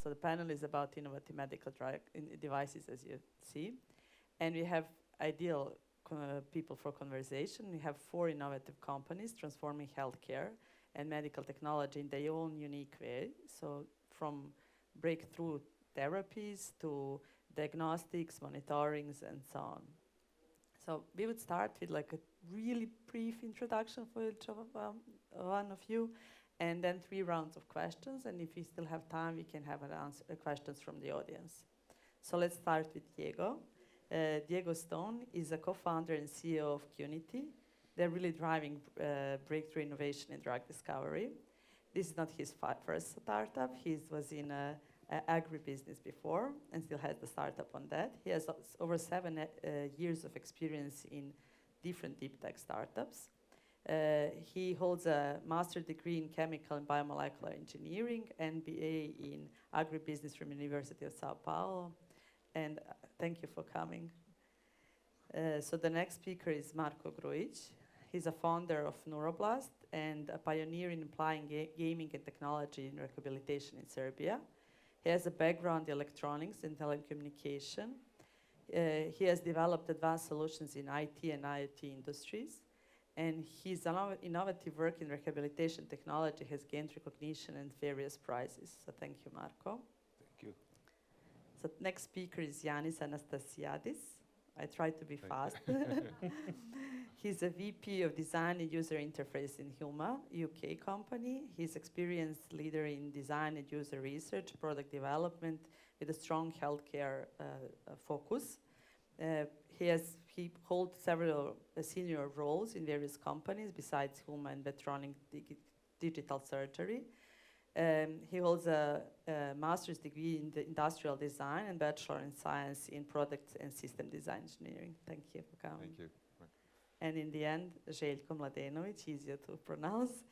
So the panel is about innovative medical devices, as you see. And we have ideal people for conversation. We have 4 innovative companies transforming healthcare and medical technology in their own unique way. So from breakthrough therapies to diagnostics, monitorings, and so on. So we would start with like a really brief introduction for each of one of you, and then 3 rounds of questions. And if we still have time, we can have questions from the audience. So let's start with Diego. Diego Stone is a co-founder and CEO of Qunity. They're really driving breakthrough innovation in drug discovery. This is not his first startup. He was in agribusiness before and still has the startup on that. He has over 7 years of experience in different deep tech startups. He holds a master's degree in chemical and biomolecular engineering, MBA in agribusiness from University of Sao Paulo. And thank you for coming. So the next speaker is Marko Grujić. He's a founder of Neuroblast and a pioneer in applying gaming and technology in rehabilitation in Serbia. He has a background in electronics and telecommunication. He has developed advanced solutions in IT and IoT industries. And his innovative work in rehabilitation technology has gained recognition and various prizes. So thank you, Marko. Thank you. So next speaker is Yanis Anastasiadis. I try to be fast. He's a VP of Design and User Interface in Huma, UK company. He's experienced leader in design and user research, product development with a strong healthcare focus. He holds several senior roles in various companies besides Huma and Medtronic Digital Surgery. He holds a master's degree in the industrial design and bachelor in science in product and system design engineering. Thank you for coming. Thank you. And in the end, Željko Mladenović, easier to pronounce.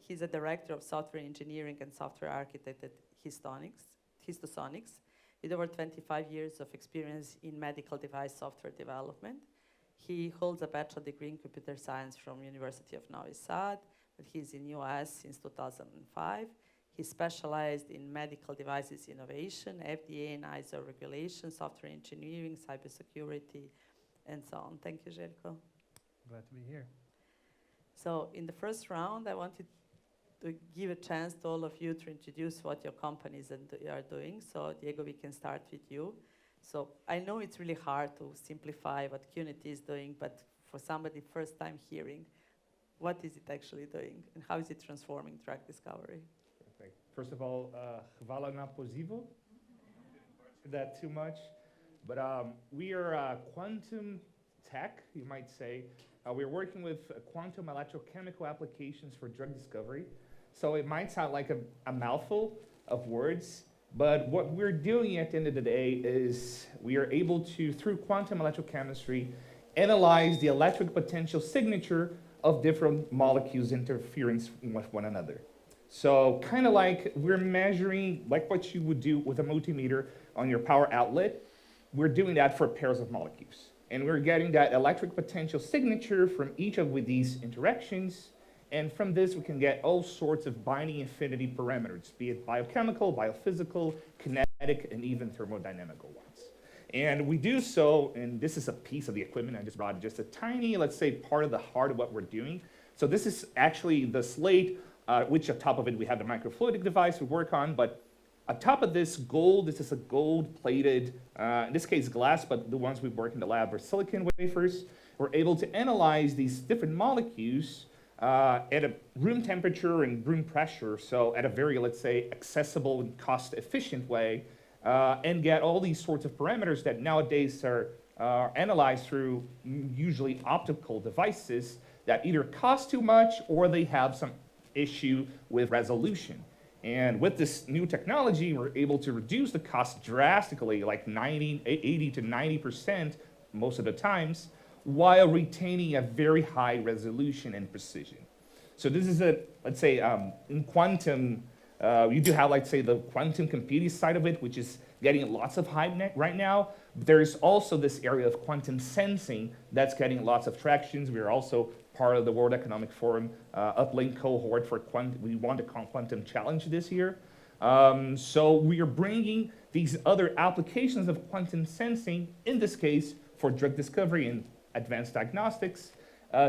He's a director of software engineering and software architect at Histosonics, with over 25 years of experience in medical device software development. He holds a bachelor degree in computer science from University of Novi Sad, but he's in US since 2005. He specialized in medical devices innovation, FDA and ISO regulation, software engineering, cybersecurity, and so on. Thank you, Željko. Glad to be here. So in the first round, I wanted to give a chance to all of you to introduce what your companies are doing. So Diego, we can start with you. So I know it's really hard to simplify what Qunity is doing, but for somebody first time hearing, what is it actually doing and how is it transforming drug discovery? Perfect. First of all, hvala na pozivu. That too much. But we are quantum tech, you might say. We're working with quantum electrochemical applications for drug discovery. So it might sound like a mouthful of words, but what we're doing at the end of the day is we are able to, through quantum electrochemistry, analyze the electric potential signature of different molecules interference with one another. So kind of like we're measuring, like what you would do with a multimeter on your power outlet, we're doing that for pairs of molecules. And we're getting that electric potential signature from each of these interactions. And from this, we can get all sorts of binding affinity parameters, be it biochemical, biophysical, kinetic, and even thermodynamical ones. And we do so, and this is a piece of the equipment I just brought, just a tiny, let's say, part of the heart of what we're doing. So this is actually the slate, which on top of it, we have the microfluidic device we work on, but on top of this gold, this is a gold-plated, in this case glass, but the ones we work in the lab are silicon wafers. We're able to analyze these different molecules at a room temperature and room pressure, so at a very, let's say, accessible and cost-efficient way, and get all these sorts of parameters that nowadays are analyzed through usually optical devices that either cost too much or they have some issue with resolution. And with this new technology, we're able to reduce the cost drastically, like 80 to 90% most of the times, while retaining a very high resolution and precision. So this is let's say, in quantum, you do have, let's say, the quantum computing side of it, which is getting lots of hype right now. There's also this area of quantum sensing that's getting lots of tractions. We are also part of the World Economic Forum uplink cohort for we won the quantum challenge this year. So we are bringing these other applications of quantum sensing, in this case, for drug discovery and advanced diagnostics,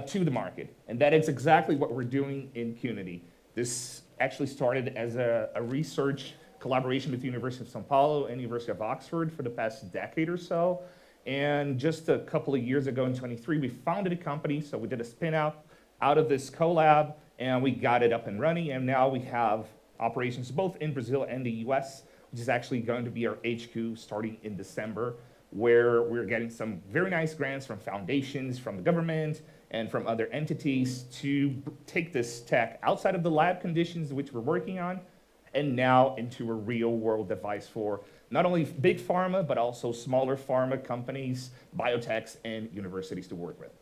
to the market. And that is exactly what we're doing in Qunity. This actually started as a research collaboration with the University of São Paulo and University of Oxford for the past decade or so. And just a couple of years ago in 23, we founded a company. So we did a spin out of this collab, and we got it up and running. And now we have operations both in Brazil and the US, which is actually going to be our HQ starting in December, where we're getting some very nice grants from foundations, from the government, and from other entities to take this tech outside of the lab conditions which we're working on, and now into a real-world device for not only big pharma, but also smaller pharma companies, biotechs, and universities to work with.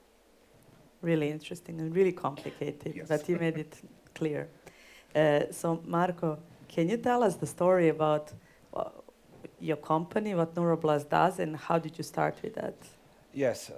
Really interesting and really complicated, Yes. but you made it clear. So Marco, can you tell us the story about your company, what Neuroblast does, and how did you start with that? Yes,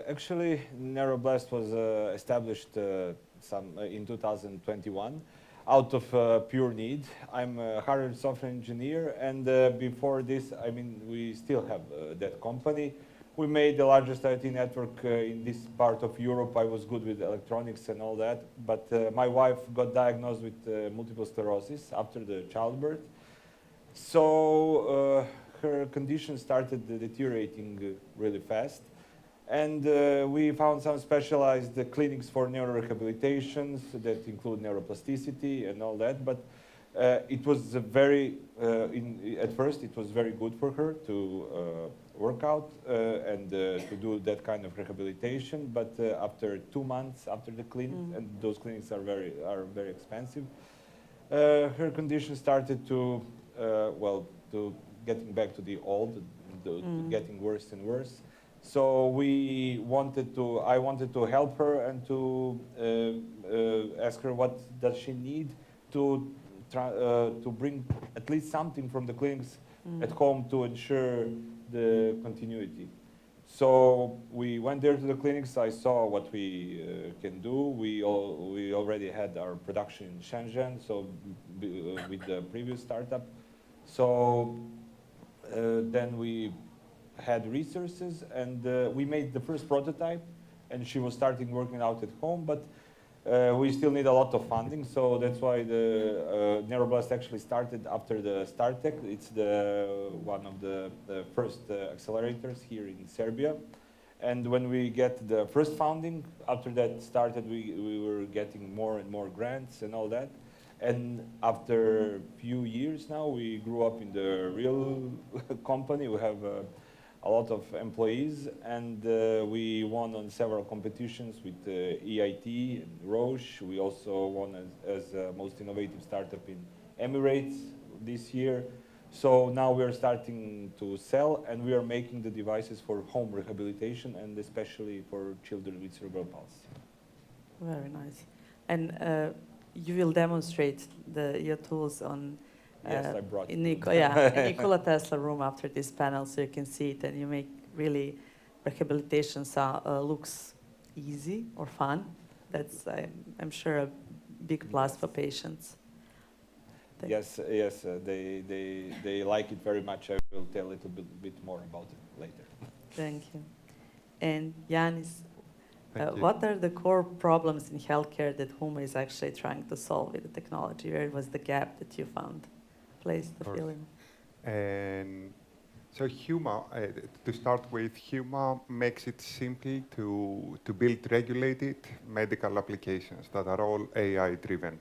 actually, Neuroblast was established in 2021 out of pure need. I'm a hardware software engineer, and before this, I mean, we still have that company. We made the largest IoT network in this part of Europe. I was good with electronics and all that, but my wife got diagnosed with multiple sclerosis after the childbirth. So her condition started deteriorating really fast. And we found some specialized clinics for neurorehabilitations that include neuroplasticity and all that. But it was at first, it was very good for her to work out and to do that kind of rehabilitation. But after 2 months after the clinic, and those clinics are very expensive, her condition started to getting back to the old, getting worse and worse. So I wanted to help her and to ask her what does she need to bring at least something from the clinics at home to ensure the continuity. So we went there to the clinics. I saw what we can do. We already had our production in Shenzhen, so with the previous startup. So then we had resources, and we made the first prototype, and she was starting working out at home, but we still need a lot of funding, so that's why the Neuroblast actually started after the StarTech. It's one of the first accelerators here in Serbia. And when we get the first funding, after that started, we were getting more and more grants and all that. And after a few years now, we grew up in the real company. We have a lot of employees, and we won on several competitions with EIT and Roche. We also won as most innovative startup in Emirates this year. So now we are starting to sell, and we are making the devices for home rehabilitation, and especially for children with cerebral palsy. Very nice. And you will demonstrate your tools on Yes, I brought in it. in Nikola Tesla room after this panel, so you can see it, and you make really rehabilitation looks easy or fun. That's I'm sure a big plus for patients. Yes, they like it very much. I will tell a little bit more about it later. Thank you. And Yanis, Thank you. what are the core problems in healthcare that Huma is actually trying to solve with the technology? Where was the gap that you found? Place to fill in. And so Huma, to start with, Huma makes it simple to build regulated medical applications that are all AI-driven.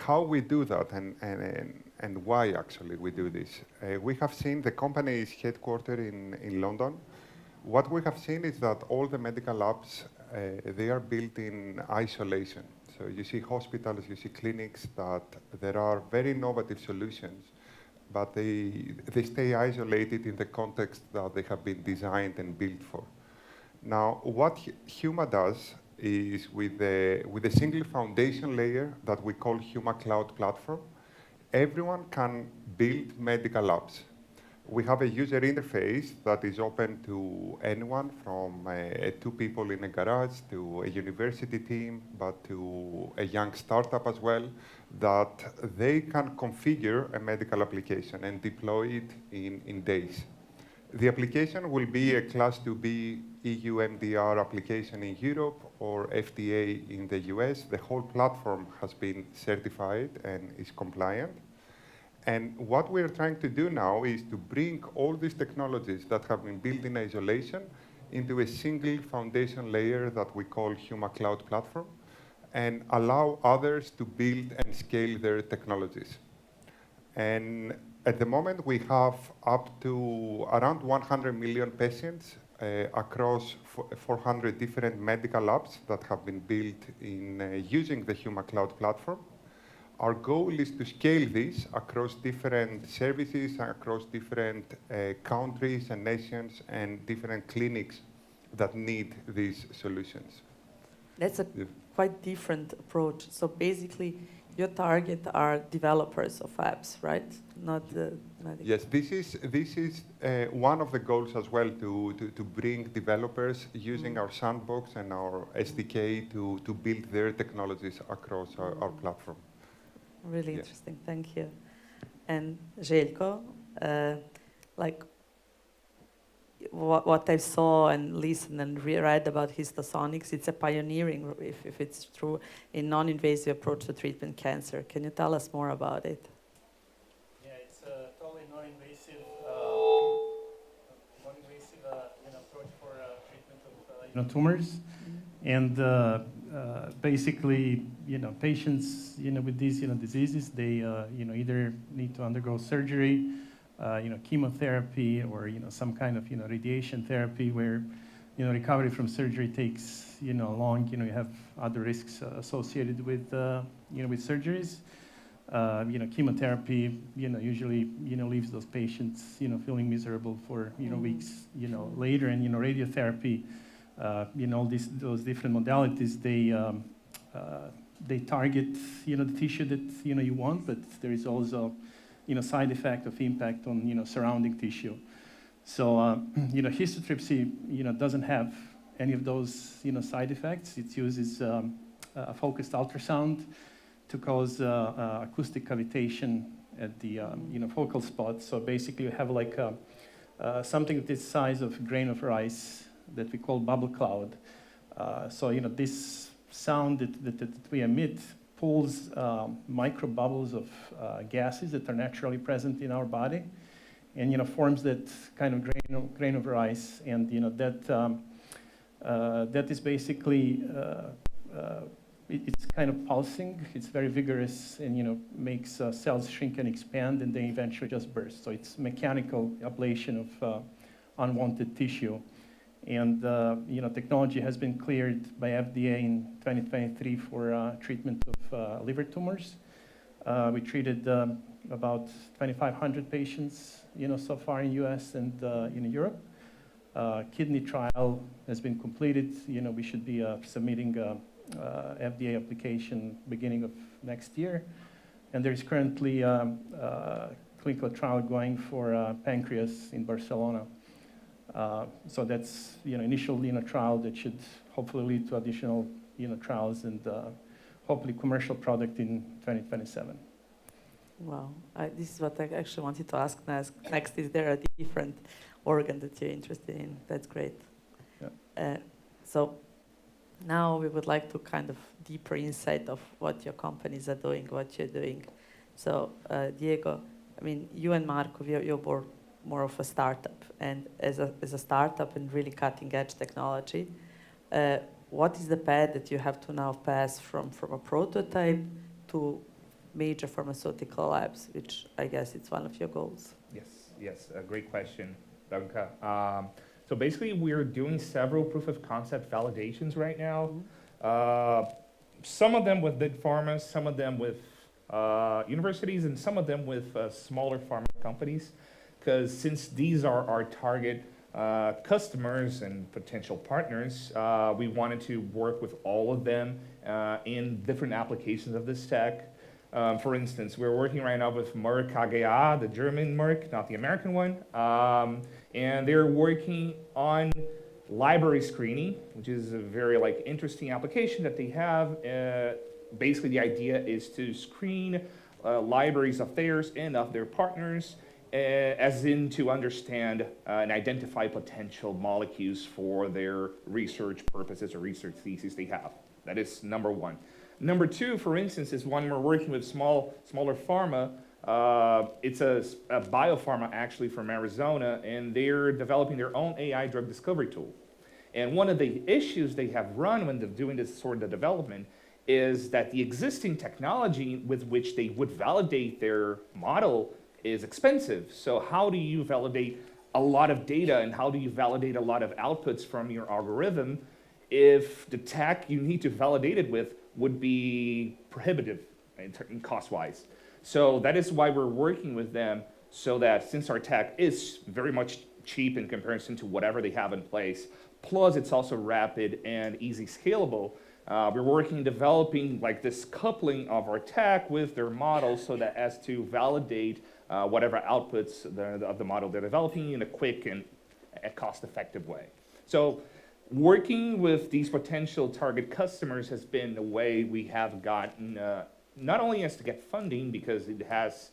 How we do that and why actually we do this. We have seen the company is headquartered in London. What we have seen is that all the medical apps, they are built in isolation. So you see hospitals, you see clinics that there are very innovative solutions, but they stay isolated in the context that they have been designed and built for. Now, what Huma does is with a single foundation layer that we call Huma Cloud Platform, everyone can build medical apps. We have a user interface that is open to anyone, from 2 people in a garage to a university team, but to a young startup as well, that they can configure a medical application and deploy it in days. The application will be a Class 2B EU MDR application in Europe or FDA in the US. The whole platform has been certified and is compliant. And what we're trying to do now is to bring all these technologies that have been built in isolation into a single foundation layer that we call Huma Cloud Platform, and allow others to build and scale their technologies. And at the moment, we have up to around 100 million patients across 400 different medical labs that have been built in using the Huma Cloud Platform. Our goal is to scale this across different services, across different countries and nations, and different clinics that need these solutions. That's a quite different approach. So basically, your target are developers of apps, right? Not the medical. Yes, this is one of the goals as well, to bring developers using our sandbox and our SDK to build their technologies across our platform. Really interesting, thank you. And Željko, like what I saw and listened and read about histosonics, it's a pioneering, if it's true, in non-invasive approach to treatment cancer. Can you tell us more about it? Yeah, it's a totally non-invasive approach for treatment of tumors, and basically, patients, with these, diseases, they, either need to undergo surgery, chemotherapy, or, some kind of, radiation therapy where, recovery from surgery takes, long, you have other risks associated with, with surgeries. Chemotherapy, usually, leaves those patients, feeling miserable for, weeks, later, and, radiotherapy, those different modalities, they target, the tissue that, you want, but there is also, side effect of impact on, surrounding tissue. So, histotripsy, doesn't have any of those, side effects. It uses a focused ultrasound to cause acoustic cavitation at the, focal spot. So basically, you have like something the size of a grain of rice that we call bubble cloud. So, this sound that we emit pulls micro bubbles of gases that are naturally present in our body, and forms that kind of grain of rice, and that is basically it's kind of pulsing. It's very vigorous, and makes cells shrink and expand, and they eventually just burst. So it's mechanical ablation of unwanted tissue. And technology has been cleared by FDA in 2023 for treatment of liver tumors. We treated about 2,500 patients, so far in US and in Europe. Kidney trial has been completed. We should be submitting FDA application beginning of next year. And there is currently a clinical trial going for pancreas in Barcelona. So that's initial trial that should hopefully lead to additional trials, and hopefully commercial product in 2027. Wow, this is what I actually wanted to ask next. Is there a different organ that you're interested in? That's great. Yeah. So now we would like to kind of deeper insight of what your companies are doing, what you're doing. So Diego, I mean, you and Marco, you're more of a startup, and as a startup and really cutting edge technology, what is the path that you have to now pass from a prototype to major pharmaceutical labs, which I guess it's one of your goals? Yes, a great question, Branka. So basically, we're doing several proof of concept validations right now. Some of them with big pharma, some of them with universities, and some of them with smaller pharma companies. Because since these are our target customers and potential partners, we wanted to work with all of them in different applications of this tech. For instance, we're working right now with Merck KGaA, the German Merck, not the American one, and they're working on library screening, which is a very interesting application that they have. Basically, the idea is to screen libraries of theirs and of their partners, as in to understand and identify potential molecules for their research purposes or research theses they have. That is number one. Number two, for instance, is one we're working with smaller pharma. It's a biopharma actually from Arizona, and they're developing their own AI drug discovery tool. And one of the issues they have run when they're doing this sort of development is that the existing technology with which they would validate their model is expensive. So how do you validate a lot of data, and how do you validate a lot of outputs from your algorithm if the tech you need to validate it with would be prohibitive in cost-wise? So that is why we're working with them, so that since our tech is very much cheap in comparison to whatever they have in place, plus it's also rapid and easy scalable, we're working developing this coupling of our tech with their models so that as to validate whatever outputs of the model they're developing in a quick and a cost-effective way. So working with these potential target customers has been the way we have gotten, not only as to get funding, because it has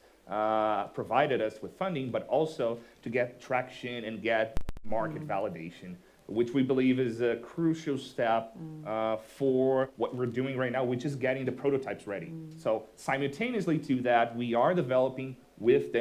provided us with funding, but also to get traction and get market validation, which we believe is a crucial step for what we're doing right now, which is getting the prototypes ready. So simultaneously to that, we are developing with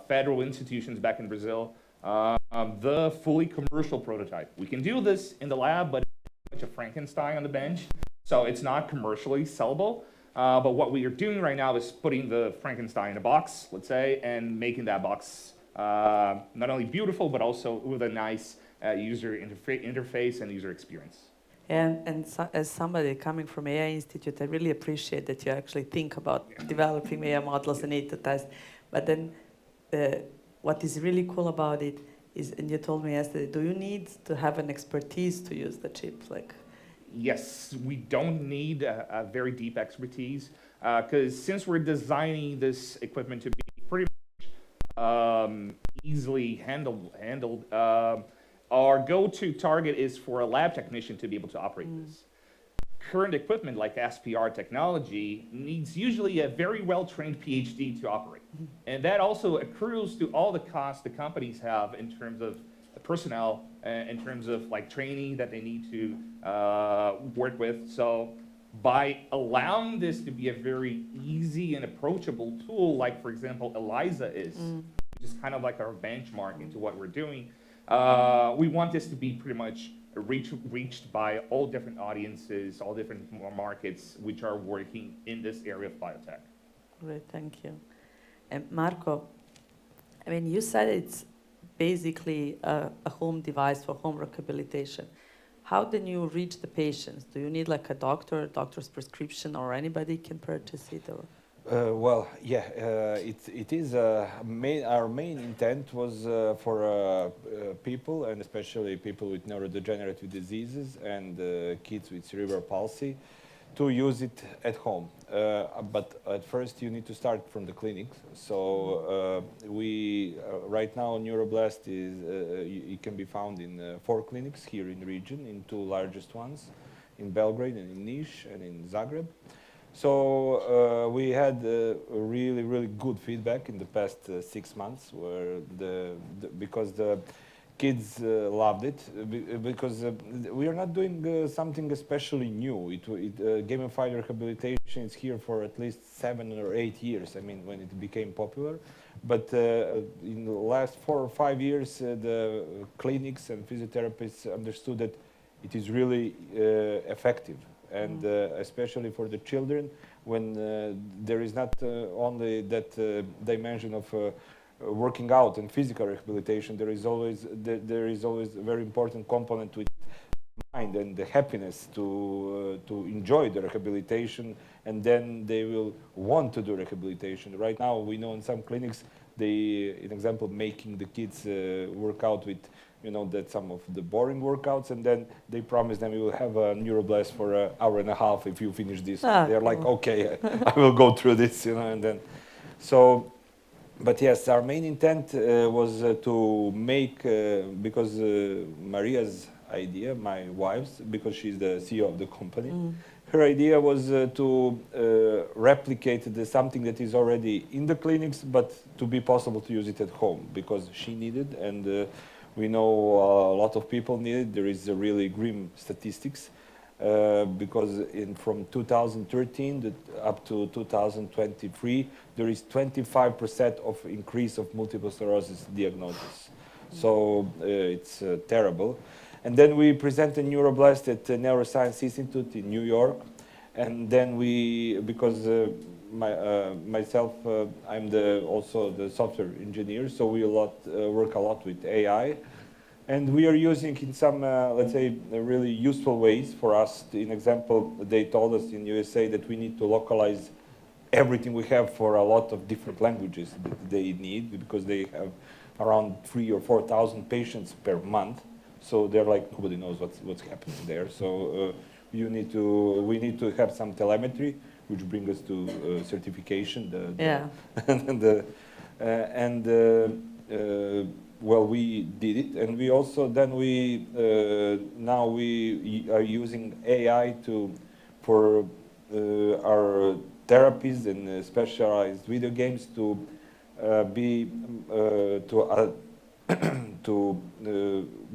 federal institutions back in Brazil the fully commercial prototype. We can do this in the lab, but it's a Frankenstein on the bench, so it's not commercially sellable. But what we are doing right now is putting the Frankenstein in a box, let's say, and making that box not only beautiful, but also with a nice user interface and user experience. And so, as somebody coming from AI Institute, I really appreciate that you actually think about developing AI models and need to test. But then what is really cool about it is, and you told me yesterday, do you need to have an expertise to use the chip? Yes, we don't need a very deep expertise, because since we're designing this equipment to be pretty much easily handled, our go-to target is for a lab technician to be able to operate this. Current equipment like SPR technology needs usually a very well-trained PhD to operate. And that also accrues to all the costs the companies have in terms of personnel, in terms of training that they need to work with. So by allowing this to be a very easy and approachable tool, like for example ELISA is, which is kind of like our benchmark into what we're doing, we want this to be pretty much reached by all different audiences, all different markets which are working in this area of biotech. Great, thank you. And Marco, I mean, you said it's basically a home device for home rehabilitation. How then you reach the patients? Do you need a doctor's prescription, or anybody can purchase it? Or? Well, yeah, it is our main intent was for people, and especially people with neurodegenerative diseases and kids with cerebral palsy, to use it at home. But at first you need to start from the clinics. So we right now Neuroblast is it can be found in 4 clinics here in the region, in 2 largest ones, in Belgrade and in Niš and in Zagreb. So we had really good feedback in the past 6 months, where because the kids loved it, because we are not doing something especially new. Gamified rehabilitation is here for at least 7 or 8 years. I mean, when it became popular, but in the last 4 or 5 years, the clinics and physiotherapists understood that it is really effective. And especially for the children, when there is not only that dimension of working out and physical rehabilitation, there is always a very important component with mind and the happiness to enjoy the rehabilitation, and then they will want to do rehabilitation. Right now, we know in some clinics, an example, making the kids work out with that some of the boring workouts, and then they promise them you will have a neuroblast for an hour and a half if you finish this. They're like, cool. okay, I will go through this, and then, so, but yes, our main intent was to make, because Maria's idea, my wife's, because she's the CEO of the company, her idea was to replicate something that is already in the clinics, but to be possible to use it at home, because she needed, and we know a lot of people need it. There is a really grim statistics, because from 2013 up to 2023, there is 25% of increase of multiple sclerosis diagnosis. So it's terrible. And then we present a neuroblast at the Neuroscience Institute in New York. And then because myself, I'm also the software engineer, so we work a lot with AI. And we are using in some, let's say, really useful ways for us. In example, they told us in USA that we need to localize everything we have for a lot of different languages that they need, because they have around 3,000 or 4,000 patients per month. So they're like, nobody knows what's happening there. So we need to have some telemetry, which brings us to certification. Well, we did it, and we also now we are using AI for our therapies and specialized video games to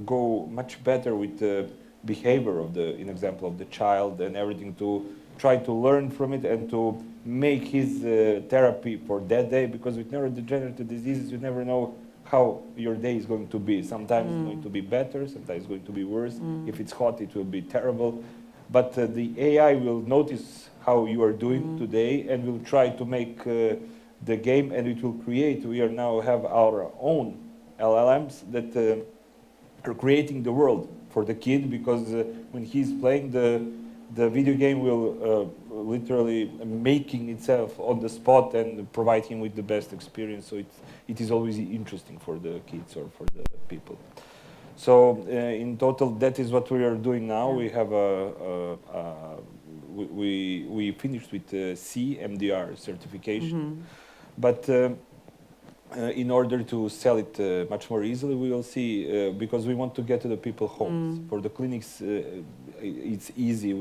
go much better with the behavior of in example of the child and everything, to try to learn from it and to make his therapy for that day, because with neurodegenerative diseases you never know how your day is going to be. Sometimes it's going to be better, sometimes it's going to be worse. If it's hot, it will be terrible. But the AI will notice how you are doing today and will try to make the game, and it will create. We are now have our own LLMs that are creating the world for the kid, because when he's playing the video game will literally making itself on the spot and provide him with the best experience. So it is always interesting for the kids or for the people. So in total, that is what we are doing now. We have we finished with CMDR certification, but in order to sell it much more easily, we will see, because we want to get to the people homes. For the clinics, it's easy.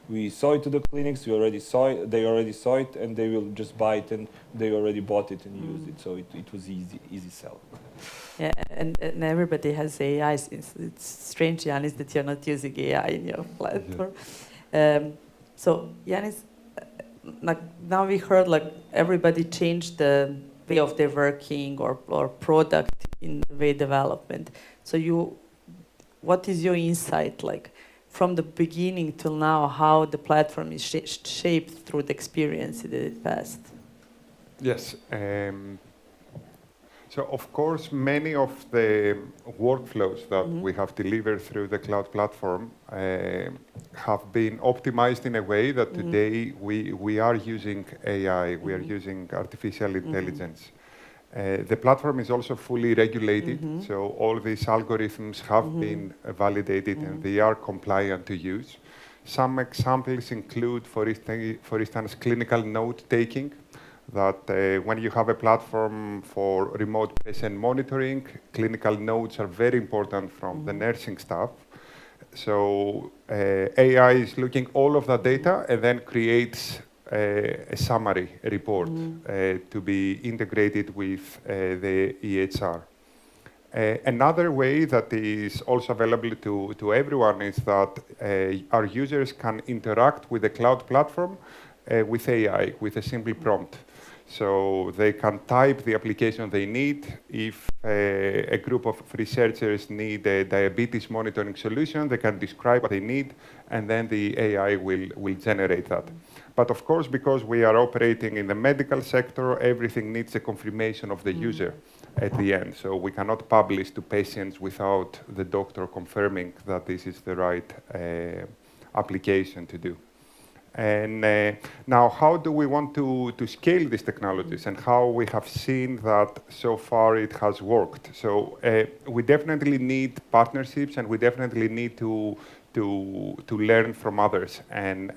We saw it to the clinics. They already saw it, and they will just buy it, and they already bought it and used it. So it was easy sell. Yeah, and everybody has AI. It's strange, Yanis, that you're not using AI in your platform. So Yanis, now we heard everybody changed the way of their working or product in way development. So what is your insight from the beginning till now, how the platform is shaped through the experience that it passed? Yes. So of course, many of the workflows that we have delivered through the cloud platform have been optimized in a way that today we are using AI, we are using artificial intelligence. The platform is also fully regulated, so all these algorithms have been validated and they are compliant to use. Some examples include, for instance, clinical note-taking, that when you have a platform for remote patient monitoring, clinical notes are very important from the nursing staff. So AI is looking all of that data and then creates a summary report to be integrated with the EHR. Another way that is also available to everyone is that our users can interact with the cloud platform with AI, with a simple prompt. So they can type the application they need. If a group of researchers need a diabetes monitoring solution, they can describe what they need, and then the AI will generate that. But of course, because we are operating in the medical sector, everything needs a confirmation of the user at the end. So we cannot publish to patients without the doctor confirming that this is the right application to do. And now, how do we want to scale these technologies, and how we have seen that so far it has worked? So we definitely need partnerships, and we definitely need to learn from others. And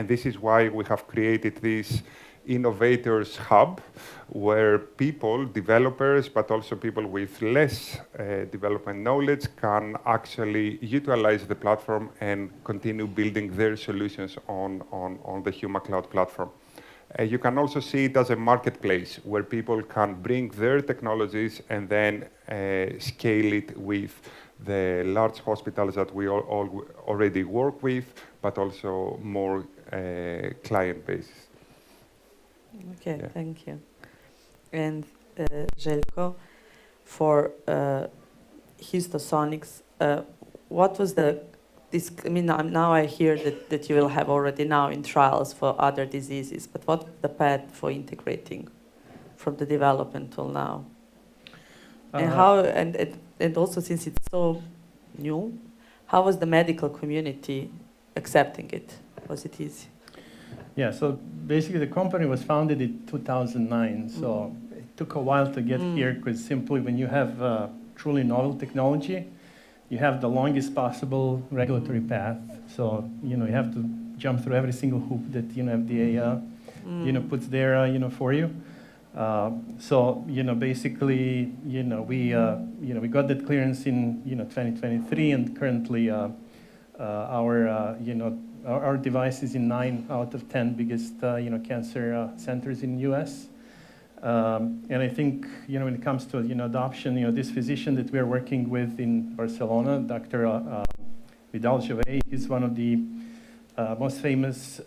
this is why we have created this Innovators Hub, where people, developers, but also people with less development knowledge can actually utilize the platform and continue building their solutions on the Huma Cloud platform. You can also see it as a marketplace where people can bring their technologies and then scale it with the large hospitals that we all already work with, but also more client bases. Okay, Yeah. thank you. And Željko, for Histosonics, what was now I hear that you will have already now in trials for other diseases, but what's the path for integrating from the development till now? And how, and also since it's so new, how was the medical community accepting it? Was it easy? Yeah, so basically the company was founded in 2009, so it took a while to get here, because simply when you have truly novel technology, you have the longest possible regulatory path. So, you have to jump through every single hoop that, FDA, puts there, for you. So, basically, we got that clearance in, 2023, and currently our device is in 9 out of 10 biggest, cancer centers in US. And I think, when it comes to, adoption, this physician that we're working with in Barcelona, Dr. Vidal-Jovet, he's one of the most famous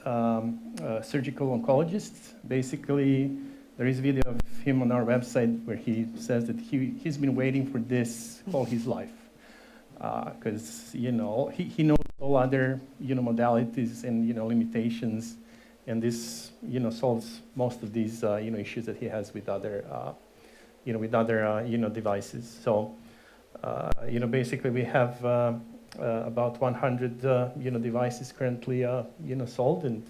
surgical oncologists. Basically, there is a video of him on our website where he says that he's been waiting for this all his life. Because, he knows all other, modalities and, limitations, and this, solves most of these, issues that he has with other, devices. So, basically we have about 100, devices currently, sold, and,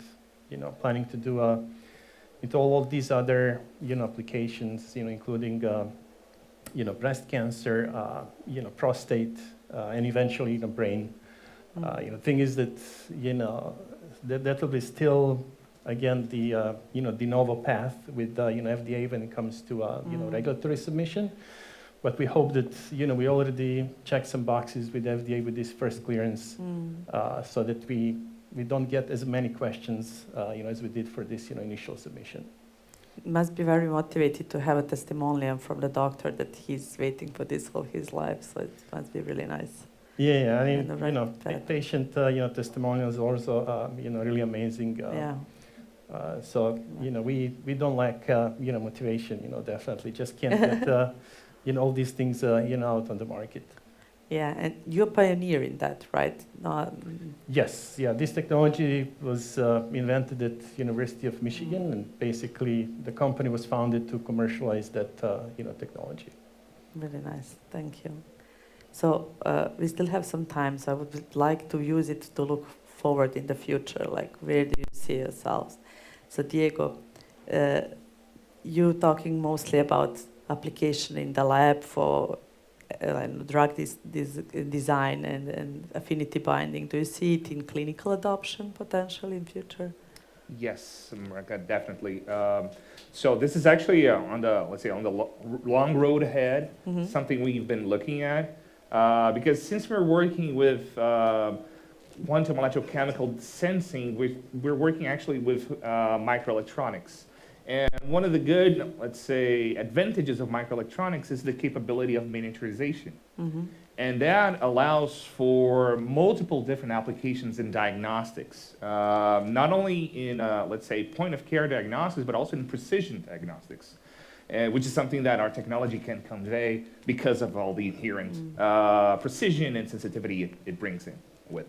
planning to do into all of these other, applications, including, breast cancer, prostate, and eventually, brain. Thing is that, that will be still, again, the, de novo path with, FDA when it comes to, regulatory submission. But we hope that, we already checked some boxes with FDA with this first clearance, so that we don't get as many questions, as we did for this, initial submission. It must be very motivated to have a testimonial from the doctor that he's waiting for this all his life. So it must be really nice. Yeah, I mean, Right patient, testimonials also, really amazing. Yeah. So, we don't lack, motivation, definitely. Just can't get, all these things, out on the market. Yeah, and you're a pioneer in that, right? Yes, yeah, this technology was invented at University of Michigan, and basically the company was founded to commercialize that, technology. Really nice, thank you. So we still have some time, so I would like to use it to look forward in the future, like where do you see yourselves? So Diego, you talking mostly about application in the lab for drug design and affinity binding. Do you see it in clinical adoption potentially in future? Yes, Branka, definitely. So this is actually on the, let's say, on the long road ahead, something we've been looking at. Because since we're working with quantum electrochemical sensing, we're working actually with microelectronics. And one of the good, let's say, advantages of microelectronics is the capability of miniaturization. And that allows for multiple different applications in diagnostics, not only in, let's say, point-of-care diagnostics, but also in precision diagnostics, which is something that our technology can convey because of all the inherent precision and sensitivity it brings in with.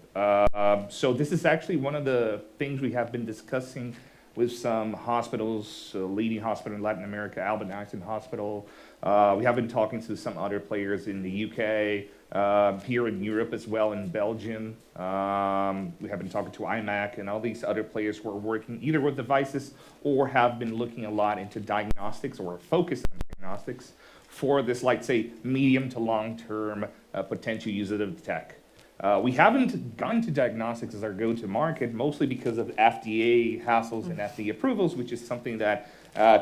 So this is actually one of the things we have been discussing with some hospitals, leading hospital in Latin America, Albert Einstein Hospital. We have been talking to some other players in the UK, here in Europe as well, in Belgium. We have been talking to IMAC and all these other players who are working either with devices or have been looking a lot into diagnostics or focused on diagnostics for this, like, say, medium to long-term potential use of the tech. We haven't gone to diagnostics as our go-to market, mostly because of FDA hassles and FDA approvals, which is something that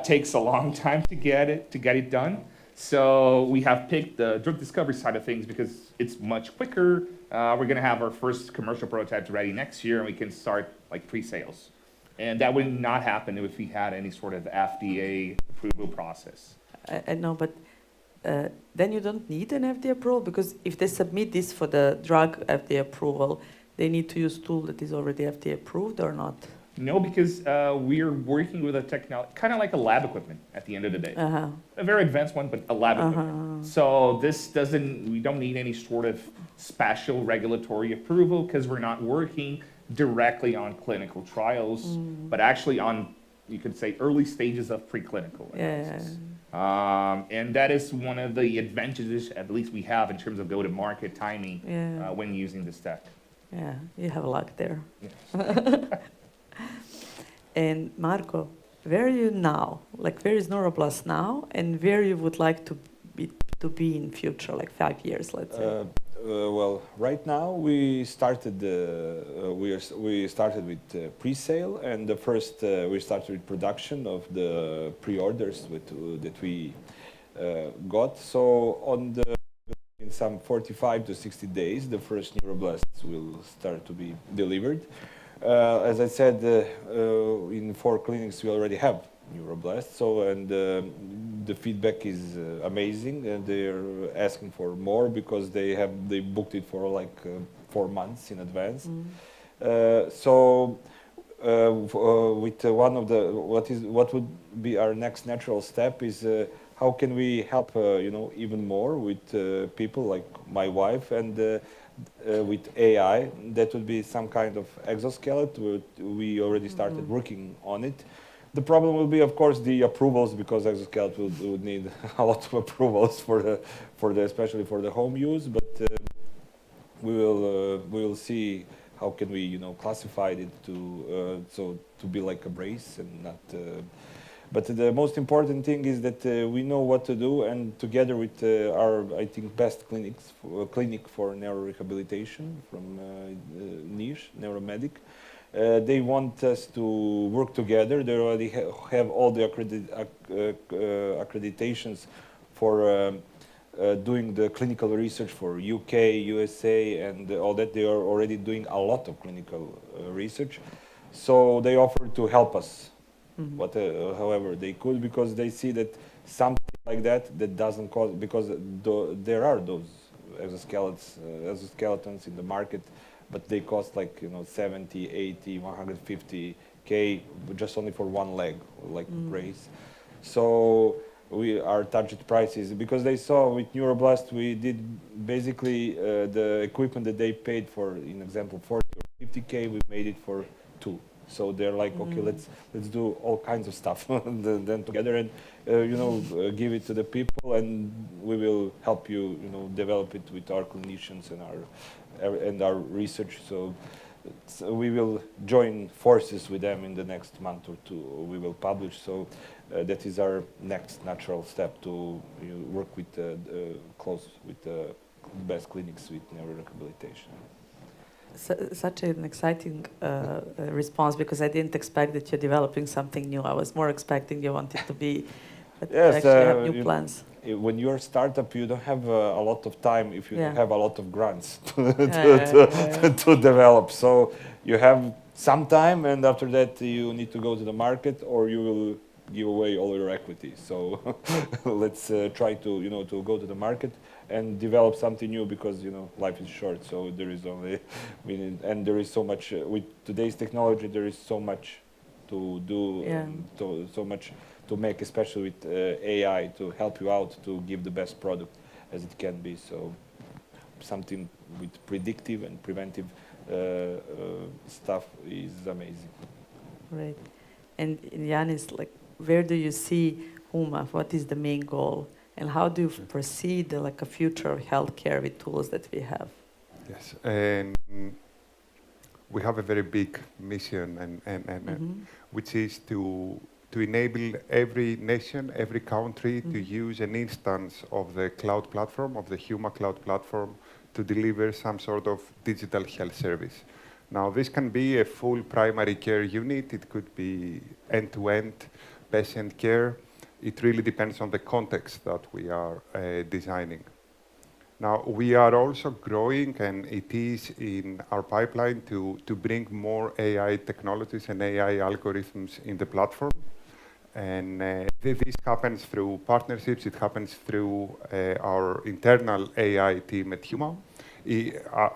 takes a long time to get it done. So we have picked the drug discovery side of things because it's much quicker. We're going to have our first commercial prototypes ready next year, and we can start like pre-sales. And that would not happen if we had any sort of FDA approval process. I know, but then you don't need an FDA approval, because if they submit this for the drug FDA approval, they need to use tool that is already FDA approved or not? No, because we're working with a technology, kind of like a lab equipment at the end of the day. A very advanced one, but a lab equipment. So we don't need any sort of special regulatory approval, because we're not working directly on clinical trials, but actually on, you could say, early stages of preclinical analysis. And that is one of the advantages, at least we have, in terms of go-to-market timing when using this tech. Yeah, you have luck there. Yes. And Marco, where are you now? Like, where is Neuroblast now, and where you would like to be in future, like 5 years, let's say? Well, right now we started with pre-sale, and the first we started with production of the pre-orders that we got. So in some 45 to 60 days, the first Neuroblasts will start to be delivered. As I said, in 4 clinics we already have Neuroblasts. So, and the feedback is amazing, and they're asking for more because they booked it for like 4 months in advance. So with one of what would be our next natural step is how can we help even more with people like my wife, and with AI. That would be some kind of exoskeleton. We already started working on it. The problem will be, of course, the approvals, because exoskeleton would need a lot of approvals especially for the home use. But we will see how can we classify it to be like a brace and not. But the most important thing is that we know what to do, and together with our, I think, best clinic for neurorehabilitation from Niche Neuromedic, they want us to work together. They already have all the accreditations for doing the clinical research for UK, USA, and all that. They are already doing a lot of clinical research. So they offer to help us, however they could, because they see that something like that doesn't cost, because there are those exoskeletons in the market, but they cost like 70, 80, 150K just only for one leg, like brace. So our target price is, because they saw with Neuroblast we did basically the equipment that they paid for, in example, 40 or 50K, we made it for 2. So they're like, okay, let's do all kinds of stuff then together, and give it to the people, and we will help you develop it with our clinicians and our research. So we will join forces with them in the next month or 2. We will publish. So that is our next natural step, to work with close with the best clinics with neurorehabilitation. Such an exciting response, because I didn't expect that you're developing something new. I was more expecting you wanted to be, but yes, you actually have new plans. When you're a startup, you don't have a lot of time if you don't have a lot of grants to develop. So you have some time, and after that you need to go to the market, or you will give away all your equity. So let's try to to go to the market and develop something new, because life is short. So there is only, and there is so much with today's technology. There is so much to do, and so much to make, especially with AI, to help you out to give the best product as it can be. So something with predictive and preventive stuff is amazing. Great. And Yanis, like, where do you see HUMA? What is the main goal? And how do you foresee the, like, a future of healthcare with tools that we have? Yes, and we have a very big mission, which is to enable every nation, every country to use an instance of the cloud platform, of the HUMA cloud platform, to deliver some sort of digital health service. Now, this can be a full primary care unit. It could be end-to-end patient care. It really depends on the context that we are designing. Now, we are also growing, and it is in our pipeline to bring more AI technologies and AI algorithms in the platform. And this happens through partnerships. It happens through our internal AI team at HUMA.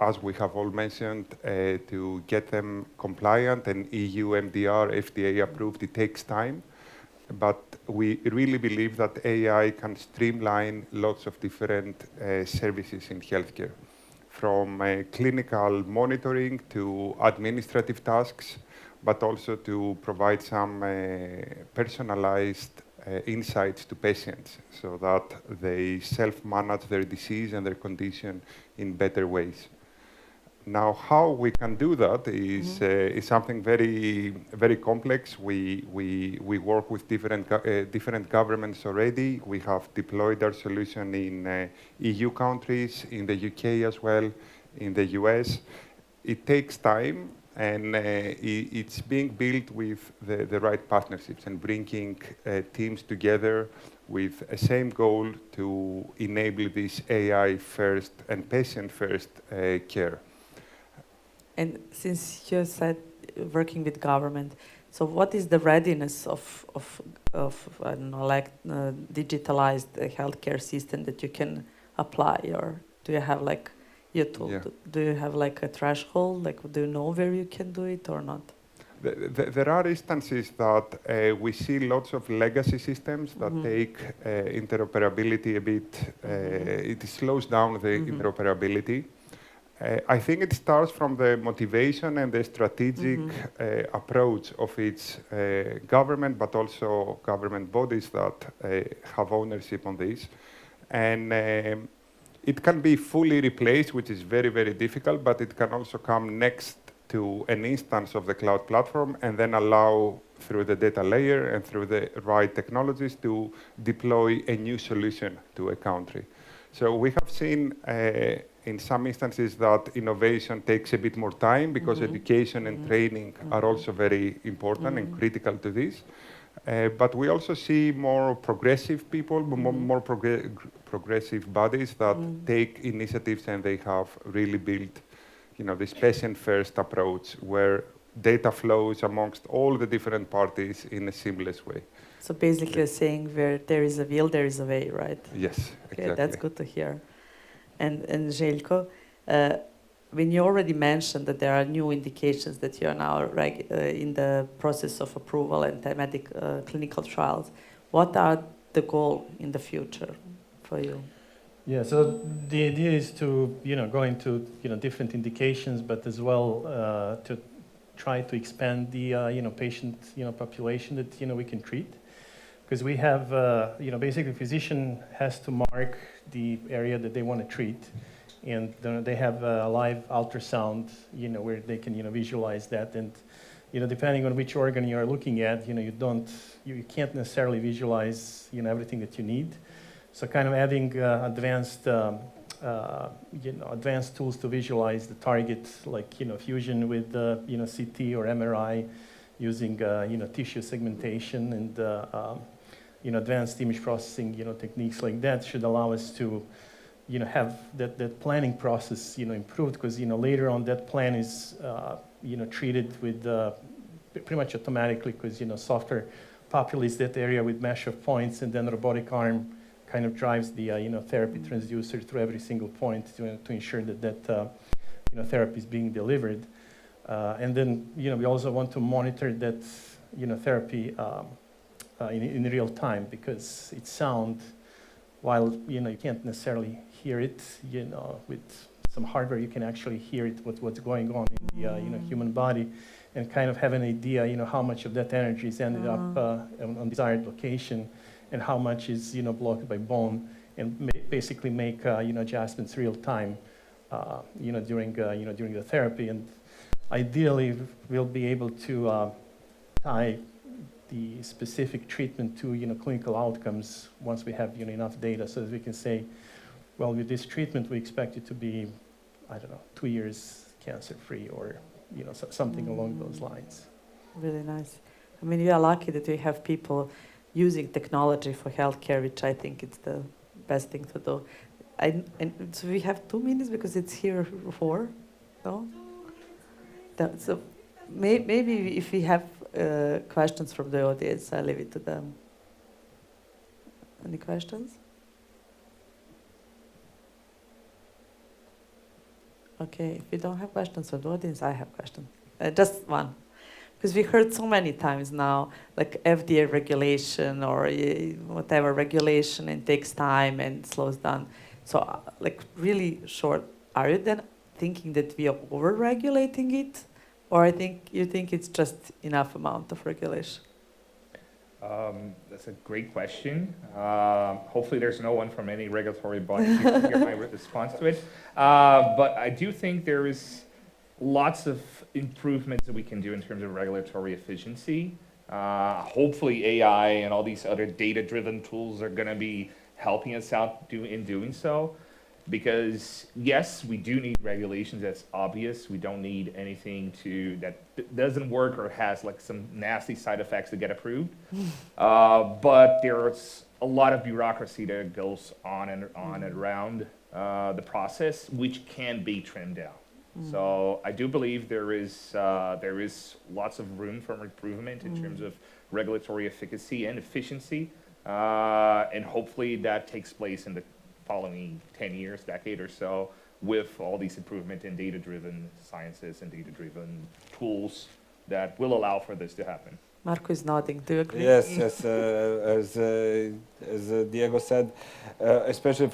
As we have all mentioned, to get them compliant and EU MDR, FDA approved, it takes time. But we really believe that AI can streamline lots of different services in healthcare, from clinical monitoring to administrative tasks, but also to provide some personalized insights to patients so that they self-manage their disease and their condition in better ways. Now, how we can do that is something very, very complex. We work with different governments already. We have deployed our solution in EU countries, in the UK as well, in the US. It takes time, and it's being built with the right partnerships and bringing teams together with a same goal to enable this AI first and patient first care. And since you said working with government, so what is the readiness of I don't know, like digitalized healthcare system that you can apply? Or do you have like your tool? Yeah. Do you have like a threshold? Like, do you know where you can do it or not? There are instances that we see lots of legacy systems that take interoperability a bit. It slows down the interoperability. I think it starts from the motivation and the strategic approach of its government, but also government bodies that have ownership on this. And it can be fully replaced, which is very, very difficult, but it can also come next to an instance of the cloud platform and then allow, through the data layer and through the right technologies, to deploy a new solution to a country. So we have seen in some instances that innovation takes a bit more time because education and training are also very important and critical to this. But we also see more progressive people, more progressive bodies that take initiatives, and they have really built, this patient-first approach where data flows amongst all the different parties in a seamless way. So basically you're saying where there is a will, there is a way, right? Yes, okay, exactly. That's good to hear. And Željko, when you already mentioned that there are new indications that you are now in the process of approval and thematic clinical trials, what are the goals in the future for you? Yeah, so the idea is to go into different indications, but as well to try to expand the patient population that we can treat, because we have basically physician has to mark the area that they want to treat, and they have a live ultrasound where they can visualize that, and depending on which organ you are looking at, you can't necessarily visualize everything that you need. So kind of adding advanced tools to visualize the target, like fusion with CT or MRI, using tissue segmentation and advanced image processing techniques like that should allow us to have that planning process improved, because later on that plan is treated with pretty much automatically, because software populates that area with mesh of points, and then robotic arm kind of drives the therapy transducer through every single point to ensure that therapy is being delivered. And then we also want to monitor that therapy in real time, because it's sound, while you can't necessarily hear it. With some hardware you can actually hear it, what's going on in the human body, and kind of have an idea, how much of that energy is ended up on desired location, and how much is, blocked by bone, and basically make, adjustments real time, during the therapy. And ideally, we'll be able to tie the specific treatment to, clinical outcomes once we have, enough data, so that we can say, well, with this treatment, we expect it to be, I don't know, 2 years cancer-free, or, something along those lines. Really nice. I mean, we are lucky that we have people using technology for healthcare, which I think it's the best thing to do. And so we have 2 minutes because it's here 4, no? So maybe if we have questions from the audience, I'll leave it to them. Any questions? Okay, if we don't have questions from the audience, I have questions. Just one. Because we heard so many times now, like FDA regulation or whatever regulation, and takes time and slows down. So, like, really short, are you then thinking that we are over-regulating it? Or you think it's just enough amount of regulation? That's a great question. Hopefully there's no one from any regulatory body here to hear my response to it. But I do think there is lots of improvements that we can do in terms of regulatory efficiency. Hopefully AI and all these other data-driven tools are going to be helping us out in doing so. Because yes, we do need regulations, that's obvious. We don't need anything that doesn't work or has like some nasty side effects to get approved. But there's a lot of bureaucracy that goes on and around the process, which can be trimmed down. So I do believe there is lots of room for improvement in terms of regulatory efficacy and efficiency. And hopefully that takes place in the following 10 years, decade or so, with all these improvement in data-driven sciences and data-driven tools that will allow for this to happen. Marco is nodding. Do you agree? Yes, yes. As Diego said, especially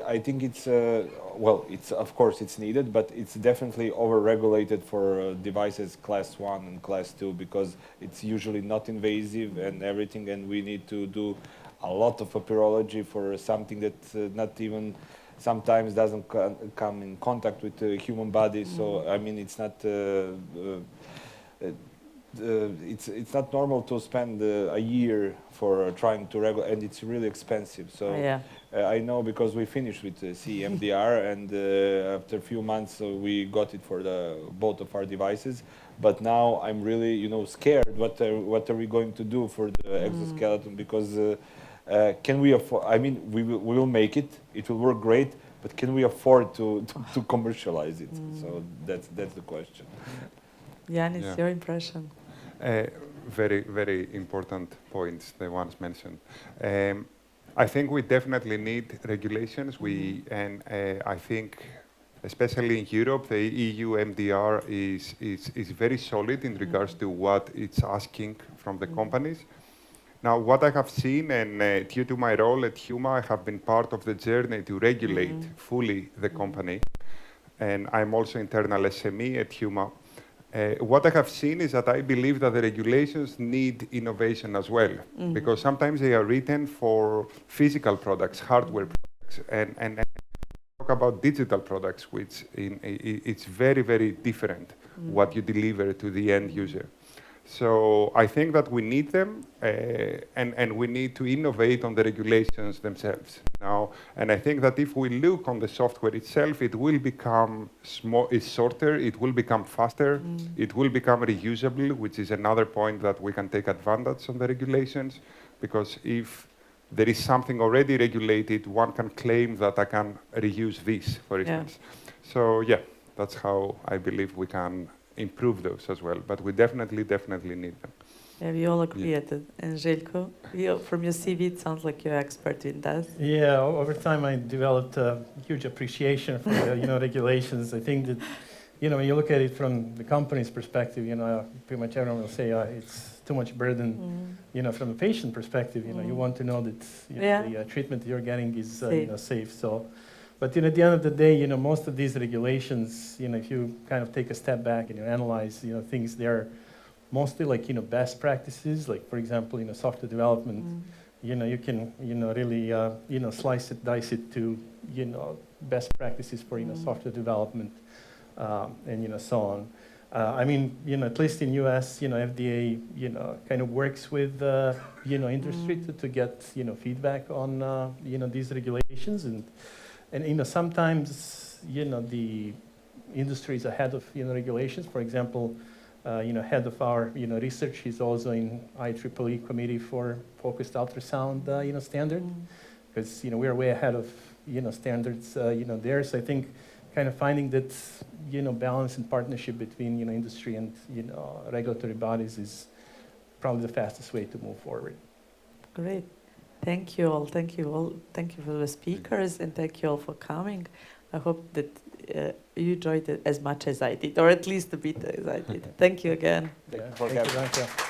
I think it's of course it's needed, but it's definitely over-regulated for devices class 1 and class 2, because it's usually not invasive and everything, and we need to do a lot of papyrology for something that not even sometimes doesn't come in contact with the human body. So I mean, it's not it's not normal to spend a year for trying to regulate, and it's really expensive. So I know, because we finished with CE-MDR, and after a few months we got it for both of our devices. But now I'm really, scared. What are we going to do for the exoskeleton? Because can we afford? I mean, we will make it. It will work great. But can we afford to commercialize it? So that's the question. Yanis, your impression? Very, very important points, the ones mentioned. I think we definitely need regulations. I think, especially in Europe, the EU MDR is very solid in regards to what it's asking from the companies. Now, what I have seen, and due to my role at Huma, I have been part of the journey to regulate fully the company. And I'm also internal SME at Huma. What I have seen is that I believe that the regulations need innovation as well, because sometimes they are written for physical products, hardware products, and talk about digital products, which it's very, very different what you deliver to the end user. So I think that we need them, and we need to innovate on the regulations themselves now. And I think that if we look on the software itself, it will become shorter, it will become faster, it will become reusable, which is another point that we can take advantage on the regulations, because if there is something already regulated, one can claim that I can reuse this, for instance. So yeah, that's how I believe we can improve those as well, but we definitely need them. Yeah, we all agree at it. And Željko, from your CV, it sounds like you're expert in that. Yeah, over time I developed a huge appreciation for regulations. I think that when you look at it from the company's perspective, pretty much everyone will say it's too much burden. From a patient perspective, you want to know that the treatment you're getting is safe. So But at the end of the day, most of these regulations, if you kind of take a step back and you analyze, things, they're mostly like, best practices. Like, for example, software development, you can, really, slice it, dice it to, best practices for, software development, and, so on. I mean, at least in US, FDA, kind of works with, industry to get, feedback on, these regulations. And sometimes, the industry is ahead of, regulations. For example, head of our, research is also in IEEE committee for focused ultrasound, standard, because, we're way ahead of, standards, there. So I think kind of finding that, balance and partnership between, industry and, regulatory bodies is probably the fastest way to move forward. Great. Thank you all. Thank you all. Thank you for the speakers, and thank you all for coming. I hope that you enjoyed it as much as I did, or at least a bit as I did. Thank you again. Thank you for Thank you, having me. Branka.